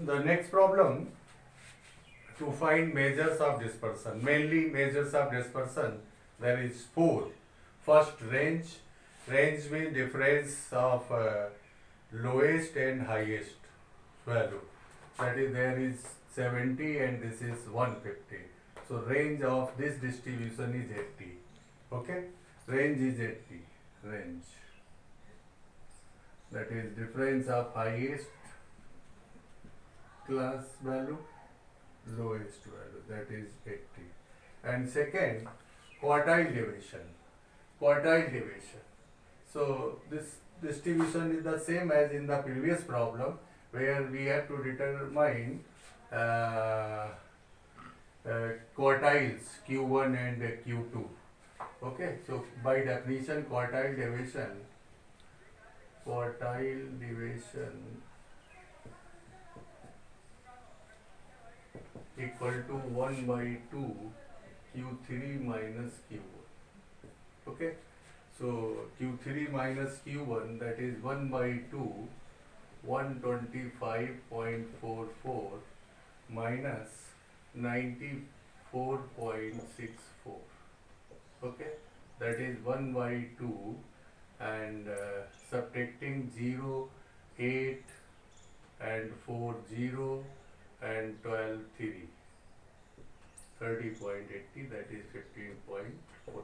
The next problem, to find measures of dispersion. Mainly measures of dispersion, there is four. First, range. Range means difference of lowest and highest value. That is, there is 70 and this is 150. So range of this distribution is 80. Okay, range is 80. Range, that is difference of highest class value, lowest value, that is 80. And second, quartile deviation. Quartile deviation. So this distribution is the same as in the previous problem, where we have to determine quartiles Q1 and Q2. Okay, so by definition, quartile deviation equal to 1 by 2 Q3 minus Q1. Okay, so Q3 minus Q1, that is 1 by 2, 125.44 minus 94.64. Okay, that is 1 by 2 and subtracting 0, 8 and 4, 0 and 12, 3. 30.80, that is 15.40.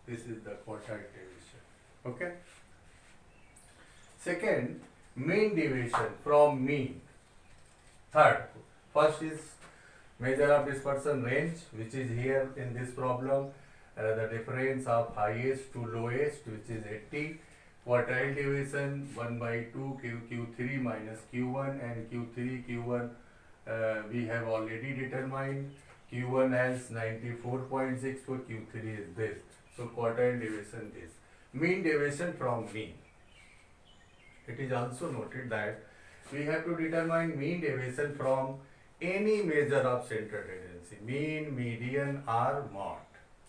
This is the quartile deviation. Okay. Second, mean deviation from mean. Third, first is measure of dispersion range, which is here in this problem. The difference of highest to lowest, which is 80. Quartile division 1 by 2 Q3 minus Q1, and Q3 Q1 we have already determined. Q1 has 94.64, Q3 is this. So quartile division is mean deviation from mean. It is also noted that we have to determine mean deviation from any measure of central tendency, mean, median or mode.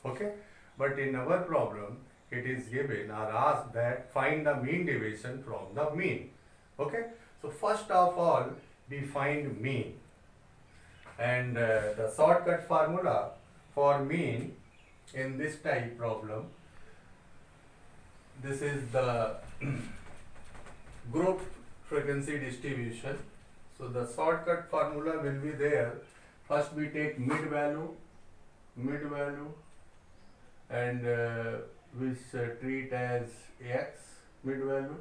Okay, but in our problem it is given or asked that find the mean deviation from the mean. Okay, so first of all we find mean, and the shortcut formula for mean in this type problem, this is the group frequency distribution. So the shortcut formula will be there. First we take mid value, and we treat as x mid value,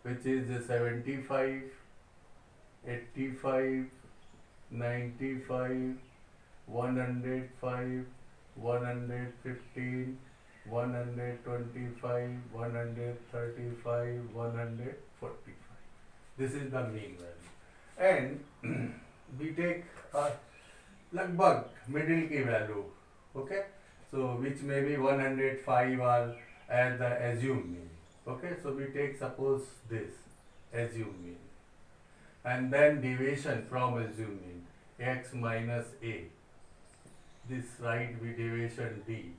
which is 75, 85, 95, 105, 115, 125, 135, 145. This is the mean value. And we take a lagbhag middle key value. Okay, so which may be 105 or as the assumed mean. Okay, so we take suppose this assumed mean, and then deviation from assumed mean, x minus a. This right we deviation d.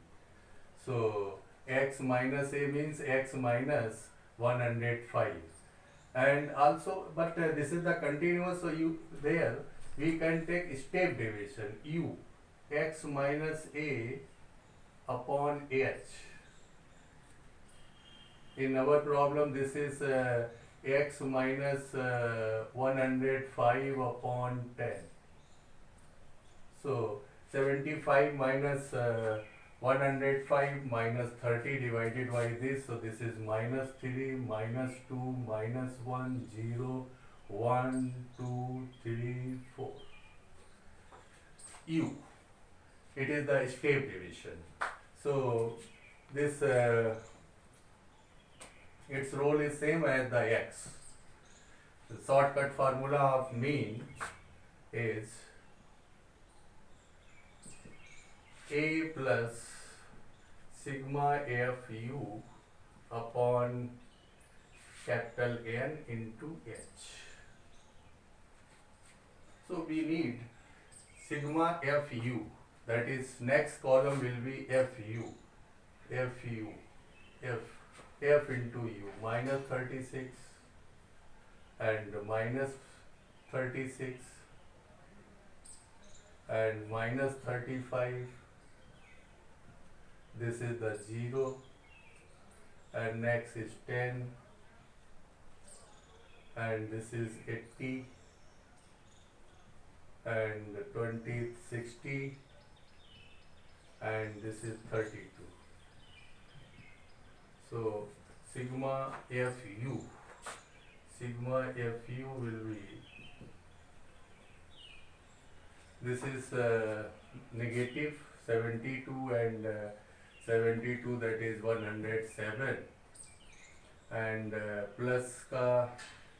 So x minus a means x minus 105. And also, but this is the continuous, so you there we can take step deviation u, x minus a upon h. In our problem this is x minus 105 upon 10. So 75 minus 105 minus 30 divided by this, so this is minus 3, minus 2, minus 1, 0, 1, 2, 3, 4. U. It is the step division. So this its role is same as the x. The shortcut formula of mean is a plus sigma f u upon capital N into h. So we need sigma f u, that is next column will be f u, f into u, minus 36 and minus 36 and minus 35, this is the 0, and next is 10 and this is 80 and 20 60 and this is 32. So sigma fu will be, this is negative 72 and 72, that is 107, and plus का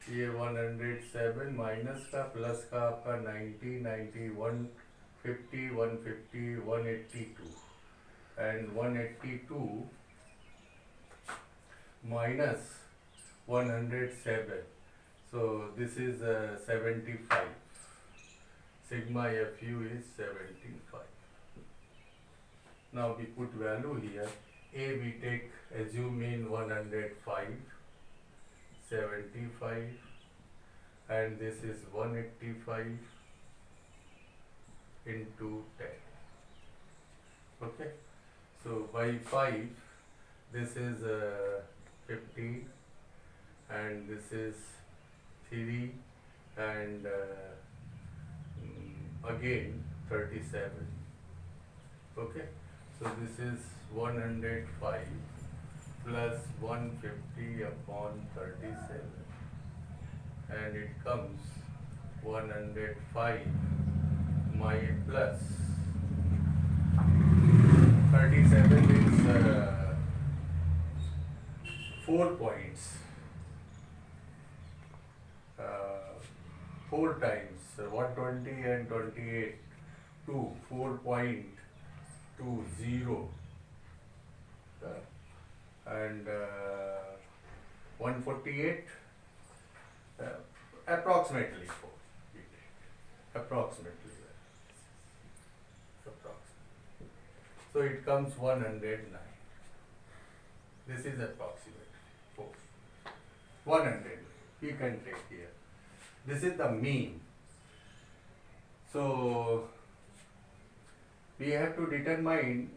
ये 107 minus का plus का आपका 90 90 150 150 182 and 182 minus 107, so this is 75. Sigma fu is 75. Now we put value here. A we take, assume mean 105, 75, and this is 185 into 10. Okay, so by 5, this is 50, and this is 3, and again 37. Okay, so this is 105 plus 150 upon 37, and it comes 105 my plus 37 is 4 points, 4 times 120 and 28, 2, 4.20, and 148, approximately 4, approximately. So it comes 109. This is approximate 4. 100 we can take here. This is the mean. So we have to determine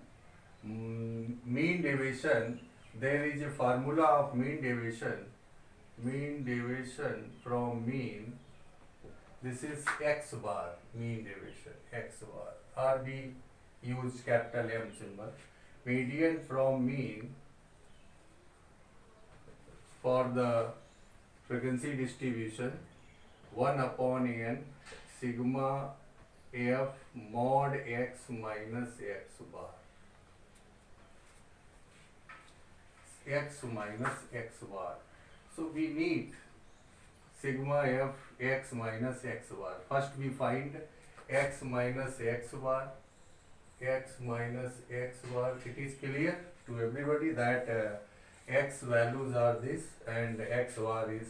mean deviation. There is a formula of mean deviation. Mean deviation from mean. This is x bar, mean deviation, x bar. Or we use capital M symbol. Median from mean for the frequency distribution 1 upon n sigma f mod x minus x bar. X minus x bar. So we need sigma f x minus x bar. First we find x minus x bar. X minus x bar. It is clear to everybody that x values are this and x bar is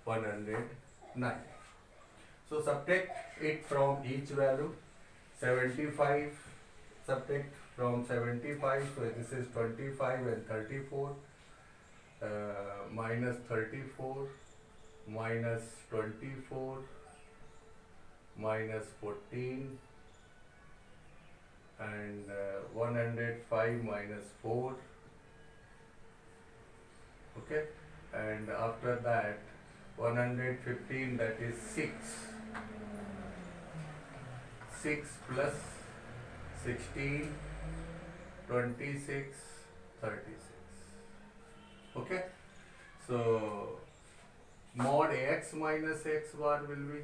109. So subtract it from each value. 75, subtract from 75, so this is 25 and 34, minus 34, minus 24, minus 14, and 105 minus 4. Okay, and after that 115, that is 6. 6 plus 16, 26, 36. Okay, so mod x minus x bar will be,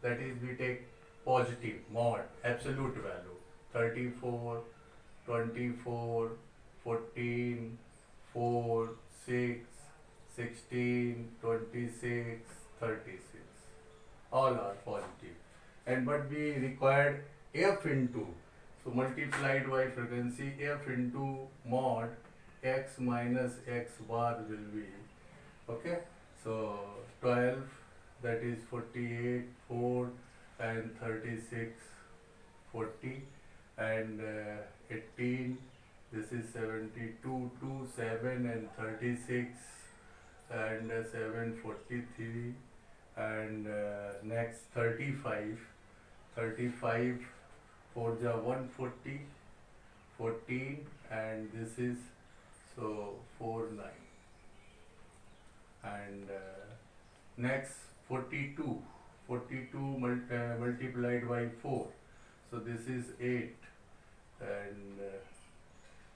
that is we take positive mod, absolute value, 34, 24, 14, 4, 6, 16, 26, 36. All are positive. And but we required f into, so multiplied by frequency, f into mod x minus x bar will be, okay, so 12, that is 48, 4 and 36, 40, and 18, this is 72, 2, 7 and 36, and 7, 43, and next 35, 4 ja 140, 14, and this is so 4 9, and next 42, multiplied by 4, so this is 8,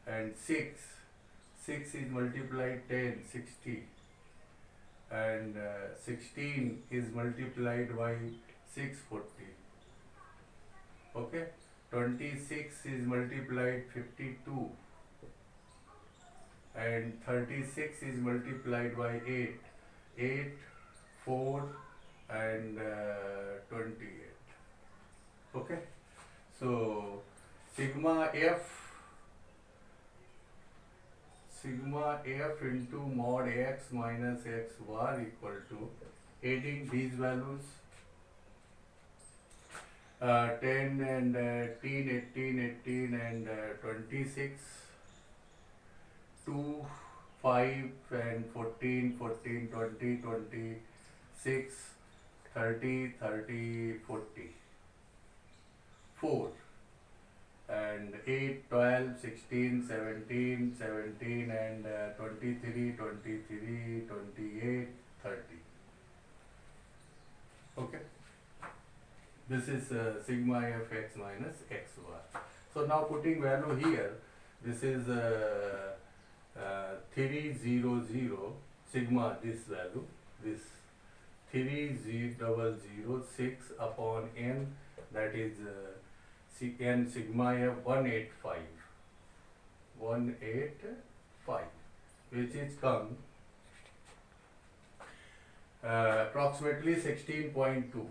and 6 is multiplied 10, 60, and 16 is multiplied by 640. Okay, 26 is multiplied 52, and 36 is multiplied by 8, 4, and 28. Okay, so sigma f into mod x minus x bar equal to, adding these values, 10 and 18 and 26, 2, 5 and 14, 20, 26, 30, 40, 4, and 8, 12, 16, 17 and 23, 28, 30. Okay, this is sigma fx minus x bar. So now putting value here, this is 300 sigma, this value, this 3006 upon n, that is n sigma f 185, which is come approximately 16.24,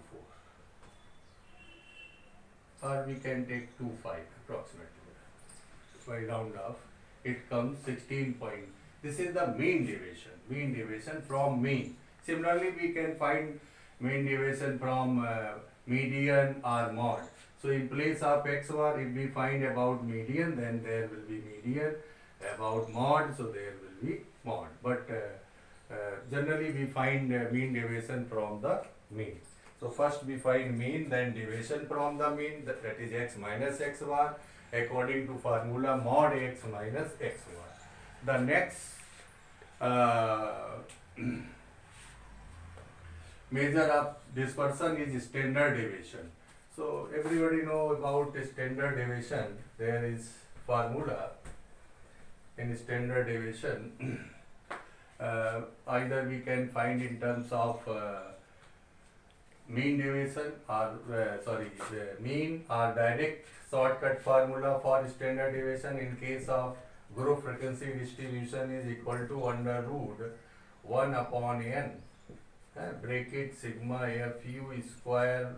or we can take 25 approximately. By round off, it comes 16 point. This is the mean deviation from mean. Similarly, we can find mean deviation from median or mod. So in place of x bar, if we find about median, then there will be median. About mod, so there will be mod. But generally we find mean deviation from the mean. So first we find mean, then deviation from the mean, that is x minus x bar, according to formula mod x minus x bar. The next measure of dispersion is standard deviation. So everybody know about standard deviation. There is formula in standard deviation. Either we can find in terms of mean deviation or mean or direct shortcut formula for standard deviation. In case of group frequency distribution is equal to under root 1 upon n, bracket sigma fu square,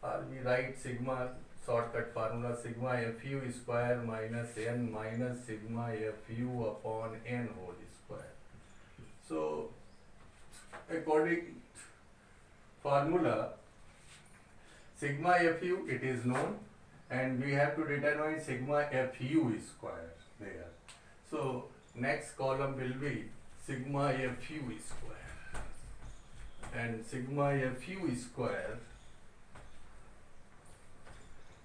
or we write sigma shortcut formula sigma fu square minus n minus sigma fu upon n whole square. So according formula sigma fu, it is known, and we have to determine sigma fu square there. So next column will be sigma fu square, and sigma fu square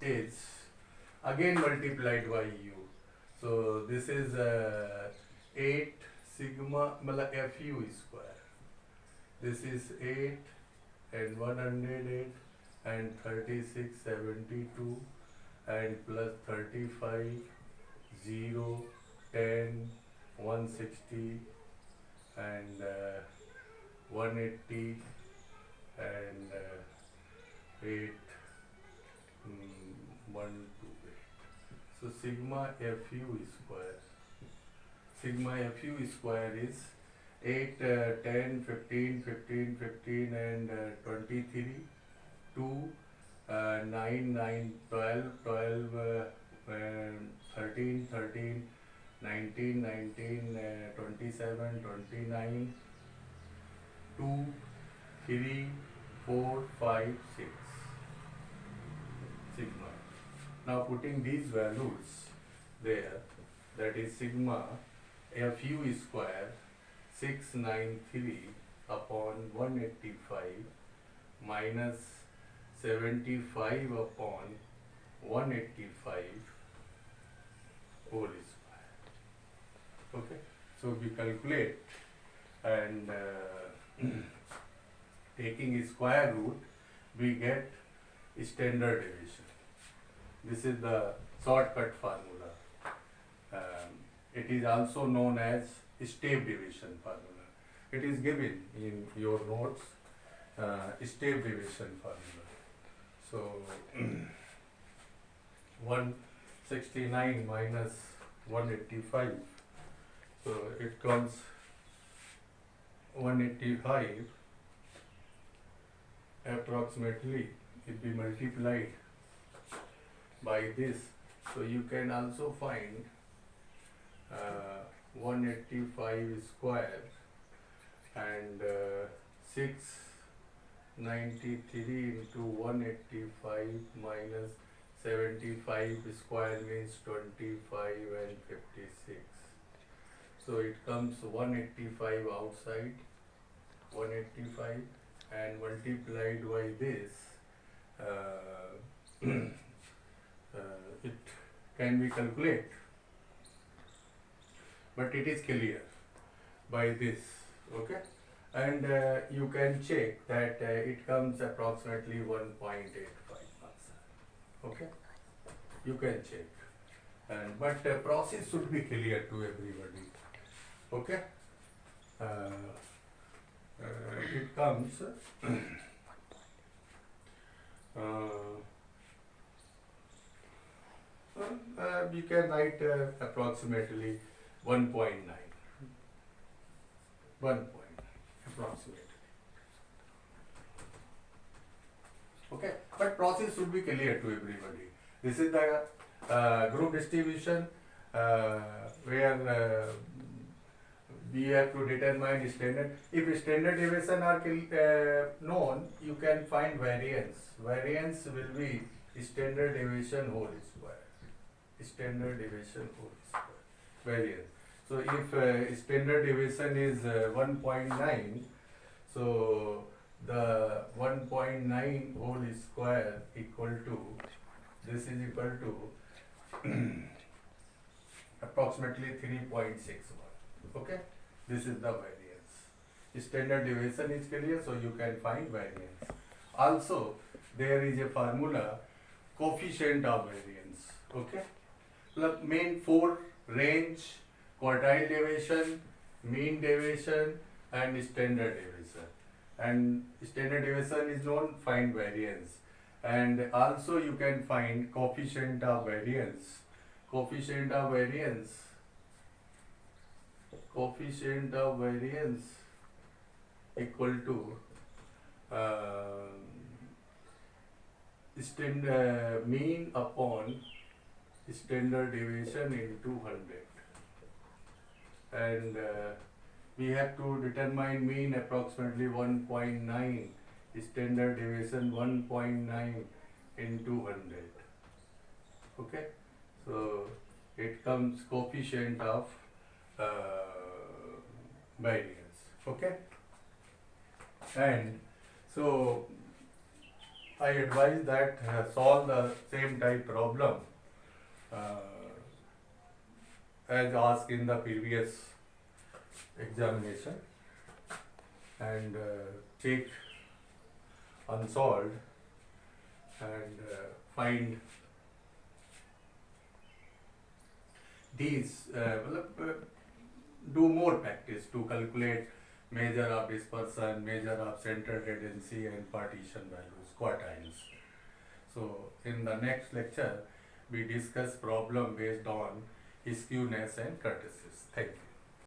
is again multiplied by u. So this is 8 sigma fu square. This is 8 and 108 and 36, 72 and plus 35, 0, 10, 160 and 180 and 8, 128. So sigma fu square is 8, 10, 15, and 23, 2, 9, 12, 13, 19, 27, 29, 2, 3, 4, 5, 6. Sigma. Now putting these values there, that is sigma fu square 693 upon 185 minus 75 upon 185 whole square. Okay, so we calculate and taking a square root we get standard deviation. This is the shortcut formula. It is also known as step deviation formula. It is given in your notes, step deviation formula. So 169 minus 185, so it comes 185 approximately. If we multiplied by this, so you can also find 185 square and 693 into 185 minus 75 square means 25 and 56. So it comes 185 outside, 185 and multiplied by this, it can be calculated, but it is clear by this. Okay, and you can check that it comes approximately 1.85 marks. Okay, you can check, and but process should be clear to everybody. Okay, it comes we can write approximately 1.9. 1 point approximately. Okay, but process should be clear to everybody. This is the group distribution where we have to determine standard. If standard deviation are known, you can find variance. Variance will be standard deviation whole square. Standard deviation whole square. Variance. So if standard deviation is 1.9, so the 1.9 whole square equal to, this is equal to approximately 3.61. Okay, this is the variance. Standard deviation is clear, so you can find variance. Also, there is a formula, coefficient of variance. Okay, main 4: range, quartile deviation, mean deviation, and standard deviation. And standard deviation is known, find variance. And also you can find coefficient of variance. Coefficient of variance equal to mean upon standard deviation into 100. And we have to determine mean approximately 1.9, standard deviation 1.9 into 100. Okay, so it comes coefficient of variance. Okay, and so I advise that solve the same type problem as asked in the previous examination, and check unsolved and find these, do more practice to calculate measure of dispersion, measure of central tendency and partition values, quartiles. So in the next lecture we discuss problem based on skewness and kurtosis. Thank you.